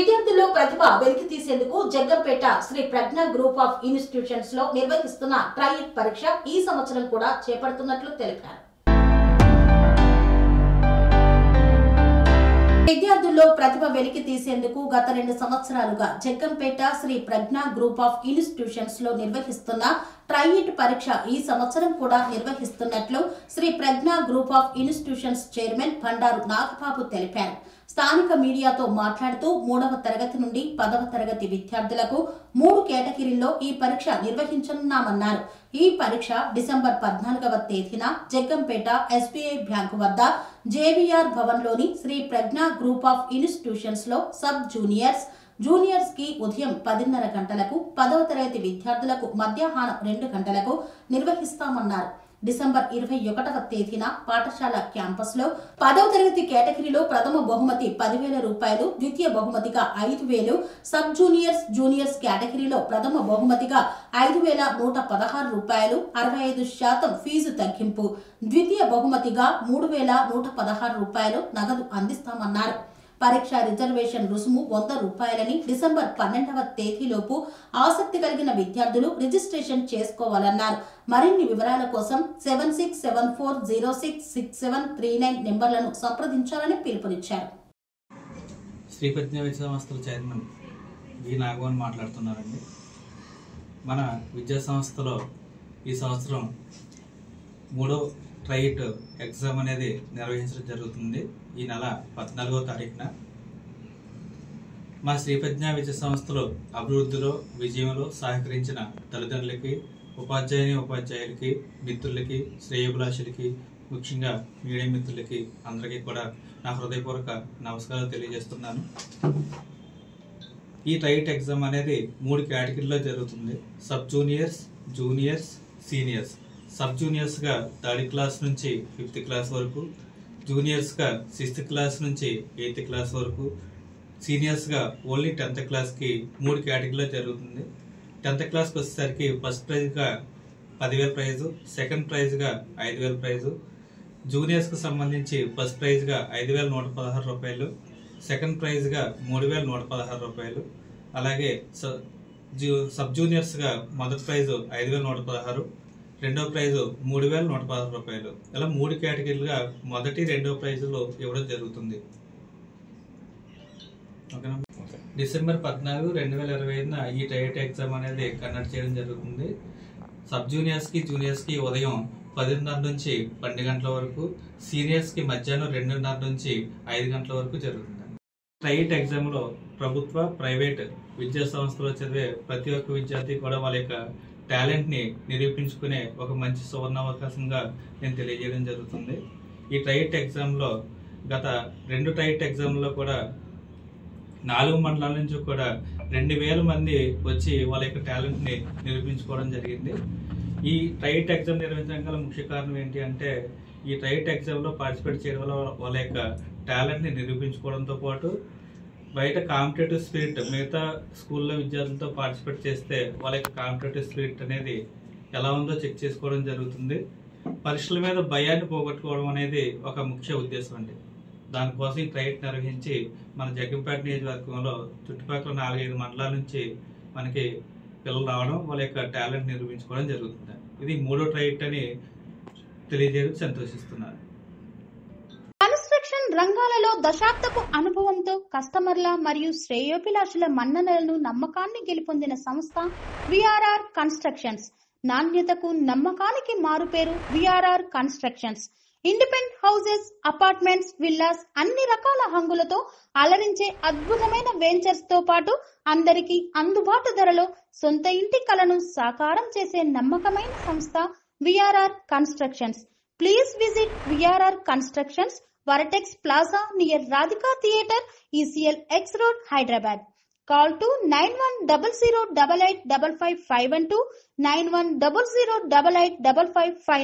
విద్యార్థుల్లో ప్రతిభ వెలికి తీసేందుకు Jaggampeta Sri Pragna group of institutions లో నిర్వహిస్తున్న ట్రైట్ పరీక్ష ఈ సంవత్సరం కూడా చేపడుతున్నట్లు తెలిపారు. విద్యార్థుల్లో ప్రతిభ వెలికి తీసేందుకు గత 2 సంవత్సరాలుగా Jaggampeta Sri Pragna group of institutions లో నిర్వహిస్తున్న ట్రైట్ పరీక్ష ఈ సంవత్సరం కూడా నిర్వహిస్తున్నట్లు Sri Pragna group of institutions chairman Bandaru Nagababu తెలిపారు. స్థానిక మీడియాతో మాట్లాడుతూ 3వ తరగతి నుండి 10వ తరగతి విద్యార్థులకు 3 కేటగిరీల్లో ఈ పరీక్ష నిర్వహించనున్నామన్నారు. ఈ పరీక్ష డిసెంబర్ 14వ తేదీన జగ్గంపేట ఎస్బీఐ బ్యాంకు వద్ద జేవీఆర్ భవన్ లోని Shri Pragna group of institutions లో సబ్ జూనియర్స్ కి ఉదయం 10:30 గంటలకు, 10వ తరగతి విద్యార్థులకు మధ్యాహ్నం 2 గంటలకు నిర్వహిస్తామన్నారు. డిసెంబర్ 21వ తేదీన పాఠశాల క్యాంపస్ లో 10వ తరగతి కేటగిరీలో ప్రథమ బహుమతి 10,000 రూపాయలు, ద్వితీయ బహుమతిగా 5,000, సబ్ జూనియర్స్ కేటగిరీలో ప్రథమ బహుమతిగా 5,116 రూపాయలు, 65% ఫీజు తగ్గింపు, ద్వితీయ బహుమతిగా 3,116 రూపాయలు నగదు అందిస్తామన్నారు. పరీక్ష రిజర్వేషన్ రుసుము 100 రూపాయలని డిసెంబర్ 12వ తేదీలోపు ఆసక్తి కలిగిన విద్యార్థులు రిజిస్ట్రేషన్ చేసుకోవాలన్నారు. మరిన్ని వివరాల కోసం 7674066739 నెంబర్లను సంప్రదించాలని పిలుపునిచ్చారు. శ్రీ ప్రజ్ఞ విద్యా సంస్థల చైర్మన్ వి నాగవన్ మాట్లాడుతున్నారండి. మన విద్యా సంస్థలో ఈ సంవత్సరం 3వ ట్రైట్ ఎగ్జామ్ అనేది నిర్వహించడం జరుగుతుంది. ఈ నెల 14వ తారీఖున మా శ్రీ ప్రజ్ఞ విద్యా సంస్థలో అభివృద్ధిలో విజయంలో సహకరించిన తల్లిదండ్రులకి, ఉపాధ్యాయులకి, మిత్రులకి, శ్రేయోభిలాషులకి, ముఖ్యంగా మీడియా మిత్రులకి అందరికీ కూడా నా హృదయపూర్వక నమస్కారాలు తెలియజేస్తున్నాను. ఈ ట్రైట్ ఎగ్జామ్ అనేది 3 కేటగిరీలో జరుగుతుంది. Sub juniors, seniors. సబ్ జూనియర్స్గా 3rd క్లాస్ నుంచి 5th క్లాస్ వరకు, జూనియర్స్గా 6th క్లాస్ నుంచి 8th క్లాస్ వరకు, సీనియర్స్గా ఓన్లీ 10th క్లాస్కి 3 కేటగిరీలో జరుగుతుంది. 10th క్లాస్కి వచ్చేసరికి ఫస్ట్ ప్రైజ్గా 10,000 ప్రైజు, సెకండ్ ప్రైజ్గా 5,000 ప్రైజు, జూనియర్స్కి సంబంధించి ఫస్ట్ ప్రైజ్గా 5,116 రూపాయలు, సెకండ్ ప్రైజ్గా 3,116 రూపాయలు, అలాగే సబ్ జూనియర్స్గా మొదటి ప్రైజు 5,116, రెండో ప్రైజు 3,116 రూపాయలు. ఇలా 3 కేటగిరీలుగా మొదటి, రెండో ప్రైజులు ఇవ్వడం జరుగుతుంది. ఓకేనా? డిసెంబర్ 14, 2025 ఈ ట్రైట్ ఎగ్జామ్ అనేది కండక్ట్ చేయడం జరుగుతుంది. సబ్ జూనియర్స్ కి ఉదయం 10:30 నుంచి 12 గంటల వరకు, సీనియర్స్ కి మధ్యాహ్నం 2:30 నుంచి 5 గంటల వరకు జరుగుతుంది. ట్రైట్ ఎగ్జామ్ లో ప్రభుత్వ, ప్రైవేట్ విద్యా సంస్థలో చదివే ప్రతి ఒక్క విద్యార్థి కూడా వాళ్ళ యొక్క టాలెంట్ ని నిరూపించుకునే ఒక మంచి సువర్ణావకాశంగా నేను తెలియజేయడం జరుగుతుంది. ఈ ట్రైట్ ఎగ్జామ్ లో గత 2 ట్రైట్ ఎగ్జామ్ లో కూడా 4 మండలాల నుంచి కూడా 2,000 మంది వచ్చి వాళ్ళ యొక్క టాలెంట్ ని నిరూపించుకోవడం జరిగింది. ఈ ట్రైట్ ఎగ్జామ్ నిర్వహించడం గల ముఖ్య కారణం ఏంటి అంటే, ఈ ట్రైట్ ఎగ్జామ్ లో పార్టిసిపేట్ చేయడం వల్ల వాళ్ళ యొక్క టాలెంట్ ని నిరూపించుకోవడంతో పాటు బయట కాంపిటేటివ్ స్పిరిట్, మిగతా స్కూల్లో విద్యార్థులతో పార్టిసిపేట్ చేస్తే వాళ్ళ యొక్క కాంపిటేటివ్ స్పిరిట్ అనేది ఎలా ఉందో చెక్ చేసుకోవడం జరుగుతుంది. పరీక్షల మీద భయాన్ని పోగొట్టుకోవడం అనేది ఒక ముఖ్య ఉద్దేశం అండి. దానికోసం ఈ ట్రైట్ నిర్వహించి మన జగ్గంపేట నియోజకవర్గంలో చుట్టుపక్కల 4-5 మండలాల నుంచి మనకి పిల్లలు రావడం, వాళ్ళ యొక్క టాలెంట్ నిరూపించుకోవడం జరుగుతుంది. ఇది 3వ ట్రైట్ అని తెలియజేయడం సంతోషిస్తున్నారు. కన్స్ట్రక్షన్ రంగాలలో దశాబ్దపు అనుభవంతో కస్టమర్ల మరియు శ్రేయోభిలాషుల మన్ననలను, నమ్మకాన్ని గెలుపొందిన సంస్థ విఆర్ఆర్ కన్స్ట్రక్షన్స్. నాణ్యతకు, నమ్మకానికి మారుపేరు VRR constructions. Independent houses, apartments, villas అన్ని రకాల హంగులతో అలరించే అద్భుతమైన వెంచర్స్ తో పాటు అందరికీ అందుబాటు ధరలో సొంత ఇంటి కలను సాకారం చేసే నమ్మకమైన సంస్థ VRR constructions. Please visit VRR Constructions, Varatex Plaza near Radhika Theatre, ECL X Road, Hyderabad. Call to 9100885551, 91008855.